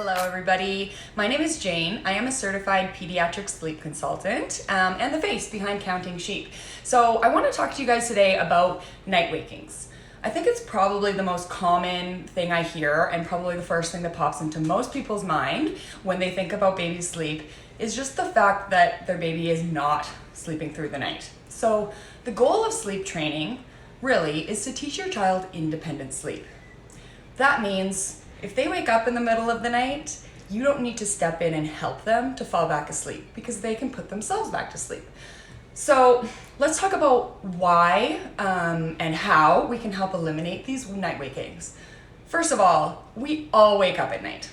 Hello everybody, my name is Jane. I am a certified pediatric sleep consultant and the face behind Counting Sheep. So I want to talk to you guys today about night wakings. I think it's probably the most common thing I hear and probably the first thing that pops into most people's mind when they think about baby sleep is just the fact that their baby is not sleeping through the night. So the goal of sleep training really is to teach your child independent sleep. That means if they wake up in the middle of the night, you don't need to step in and help them to fall back asleep because they can put themselves back to sleep. So let's talk about why and how we can help eliminate these night wakings. First of all, we all wake up at night.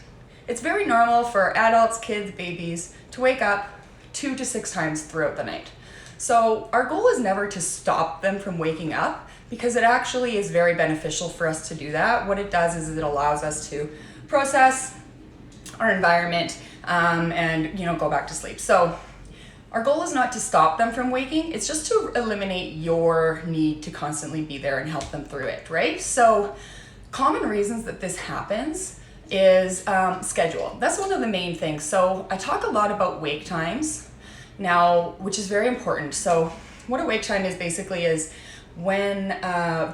It's very normal for adults, kids, babies to wake up 2 to 6 times throughout the night. So our goal is never to stop them from waking up because it actually is very beneficial for us to do that. What it does is it allows us to process our environment and go back to sleep. So our goal is not to stop them from waking, it's just to eliminate your need to constantly be there and help them through it, right? So common reasons that this happens is schedule. That's one of the main things. So I talk a lot about wake times now, which is very important. So what a wake time is basically is when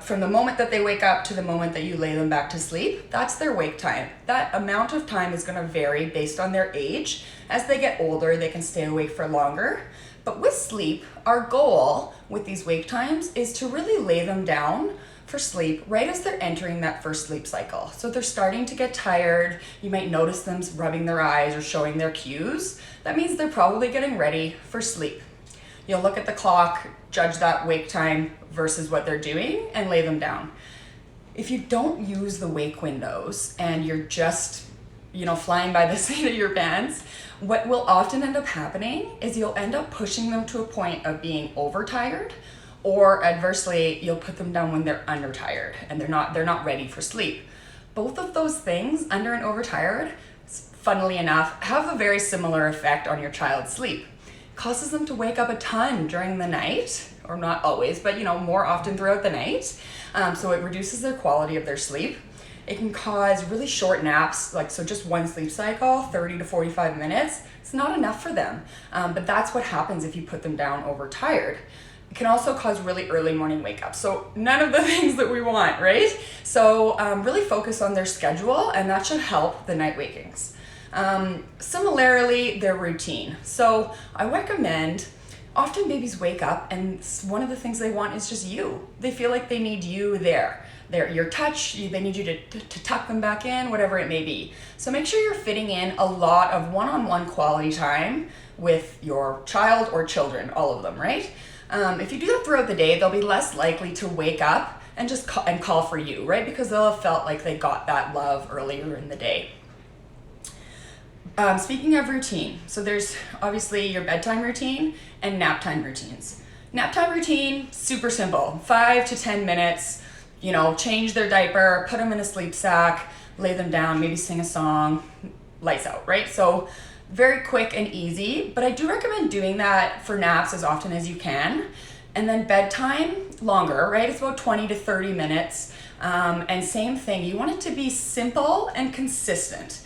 from the moment that they wake up to the moment that you lay them back to sleep, that's their wake time. That amount of time is going to vary based on their age. As they get older, they can stay awake for longer. But with sleep, our goal with these wake times is to really lay them down for sleep right as they're entering that first sleep cycle. So they're starting to get tired. You might notice them rubbing their eyes or showing their cues. That means they're probably getting ready for sleep. You'll look at the clock, judge that wake time versus what they're doing, and lay them down. If you don't use the wake windows and you're just, flying by the seat of your pants, what will often end up happening is you'll end up pushing them to a point of being overtired, or adversely, you'll put them down when they're undertired and they're not ready for sleep. Both of those things, under and overtired, funnily enough, have a very similar effect on your child's sleep. Causes them to wake up a ton during the night, or not always, but more often throughout the night. So it reduces their quality of their sleep. It can cause really short naps, so just one sleep cycle, 30 to 45 minutes. It's not enough for them, but that's what happens if you put them down overtired. It can also cause really early morning wake up. So none of the things that we want, right? So really focus on their schedule, and that should help the night wakings. Similarly, their routine. So I recommend, often babies wake up and one of the things they want is just you. They feel like they need you there. Your touch, they need you to tuck them back in, whatever it may be. So make sure you're fitting in a lot of one-on-one quality time with your child or children, all of them, right? If you do that throughout the day, they'll be less likely to wake up and just call for you, right? Because they'll have felt like they got that love earlier in the day. Speaking of routine, so there's obviously your bedtime routine and nap time routines. Nap time routine, super simple, 5 to 10 minutes, change their diaper, put them in a sleep sack, lay them down, maybe sing a song, lights out, right? So very quick and easy, but I do recommend doing that for naps as often as you can. And then bedtime, longer, right? It's about 20 to 30 minutes. And same thing, you want it to be simple and consistent.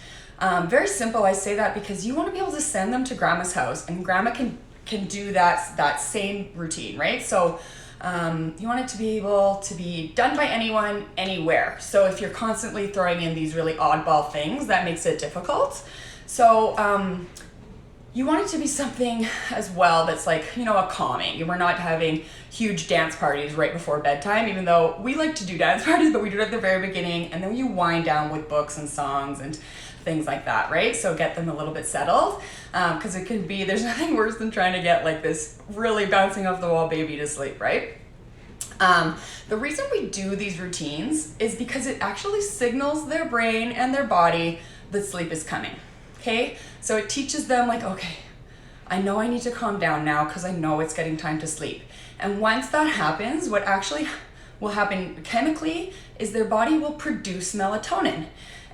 Very simple, I say that because you want to be able to send them to grandma's house and grandma can do that same routine, right? So you want it to be able to be done by anyone, anywhere. So if you're constantly throwing in these really oddball things, that makes it difficult. So you want it to be something as well that's a calming. We're not having huge dance parties right before bedtime, even though we like to do dance parties, but we do it at the very beginning, and then you wind down with books and songs and things like that, right? So get them a little bit settled, because there's nothing worse than trying to get this really bouncing off the wall baby to sleep, right? The reason we do these routines is because it actually signals their brain and their body that sleep is coming, okay? So it teaches them okay, I know I need to calm down now because I know it's getting time to sleep. And once that happens, what actually will happen chemically is their body will produce melatonin.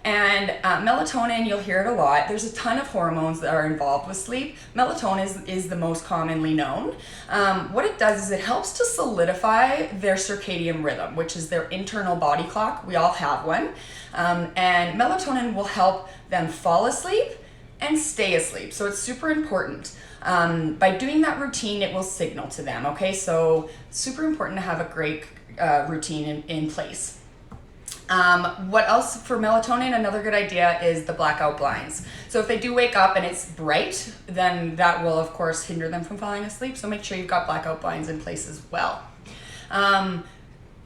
And melatonin, you'll hear it a lot. There's a ton of hormones that are involved with sleep. Melatonin is the most commonly known. What it does is it helps to solidify their circadian rhythm, which is their internal body clock. We all have one. And melatonin will help them fall asleep and stay asleep. So it's super important. By doing that routine, it will signal to them, okay? So super important to have a great routine in place. What else for melatonin? Another good idea is the blackout blinds. So if they do wake up and it's bright, then that will of course hinder them from falling asleep. So make sure you've got blackout blinds in place as well.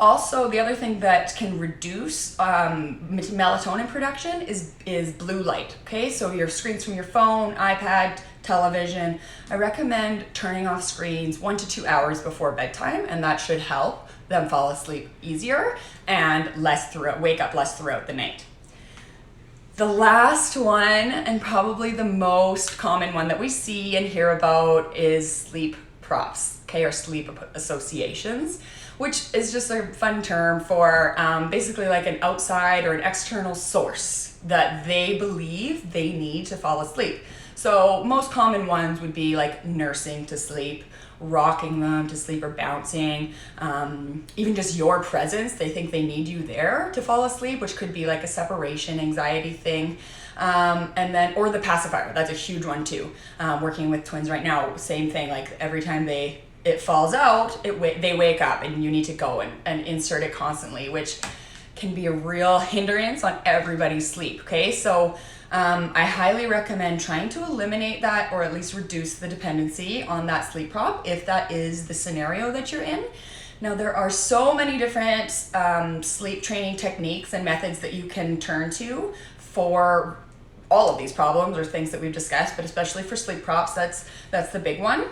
Also, the other thing that can reduce melatonin production is blue light. Okay, so your screens from your phone, iPad, television. I recommend turning off screens 1 to 2 hours before bedtime, and that should help them fall asleep easier and wake up less throughout the night. The last one, and probably the most common one that we see and hear about, is sleep props, okay, or sleep associations, which is just a fun term for basically like an outside or an external source that they believe they need to fall asleep. So most common ones would be like nursing to sleep, rocking them to sleep, or bouncing, even just your presence. They think they need you there to fall asleep, which could be like a separation anxiety thing. And then, or the pacifier, that's a huge one too. Working with twins right now, same thing, like every time it falls out, they wake up and you need to go and insert it constantly, which can be a real hindrance on everybody's sleep, okay? So I highly recommend trying to eliminate that, or at least reduce the dependency on that sleep prop if that is the scenario that you're in. Now, there are so many different sleep training techniques and methods that you can turn to for all of these problems or things that we've discussed, but especially for sleep props, that's the big one.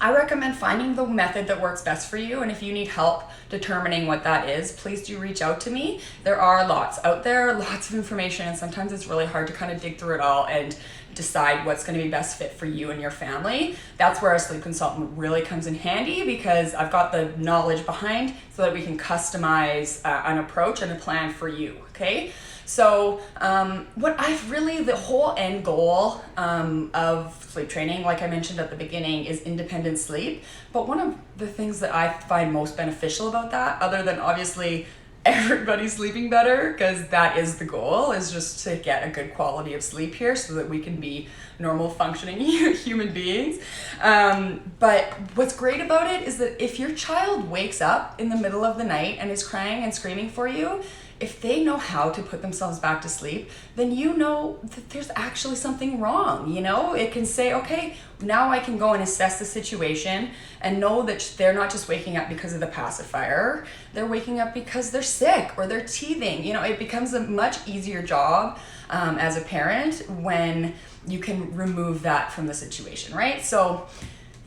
I recommend finding the method that works best for you, and if you need help determining what that is, please do reach out to me. There are lots out there, lots of information, and sometimes it's really hard to kind of dig through it all and decide what's going to be best fit for you and your family. That's where a sleep consultant really comes in handy, because I've got the knowledge behind so that we can customize an approach and a plan for you, okay? So the whole end goal of sleep training, like I mentioned at the beginning, is independent sleep. But one of the things that I find most beneficial about that, other than obviously everybody sleeping better, because that is the goal, is just to get a good quality of sleep here so that we can be normal functioning human beings. But what's great about it is that if your child wakes up in the middle of the night and is crying and screaming for you, if they know how to put themselves back to sleep, then you know that there's actually something wrong, you know? It can say, okay, now I can go and assess the situation and know that they're not just waking up because of the pacifier, they're waking up because they're sick or they're teething. You know, it becomes a much easier job as a parent when you can remove that from the situation, right? So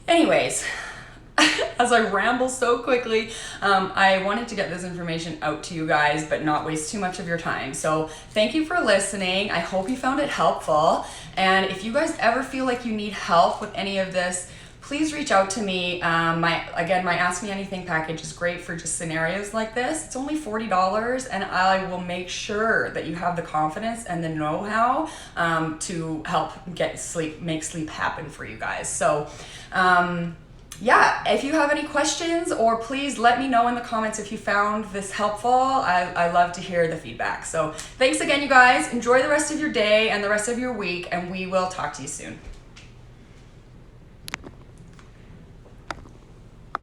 anyways, as I ramble so quickly, I wanted to get this information out to you guys, but not waste too much of your time. So thank you for listening. I hope you found it helpful. And if you guys ever feel like you need help with any of this, please reach out to me. My Ask Me Anything package is great for just scenarios like this. It's only $40, and I will make sure that you have the confidence and the know-how to help make sleep happen for you guys. So, yeah, if you have any questions, or please let me know in the comments if you found this helpful. I love to hear the feedback. So thanks again, you guys. Enjoy the rest of your day and the rest of your week, and we will talk to you soon.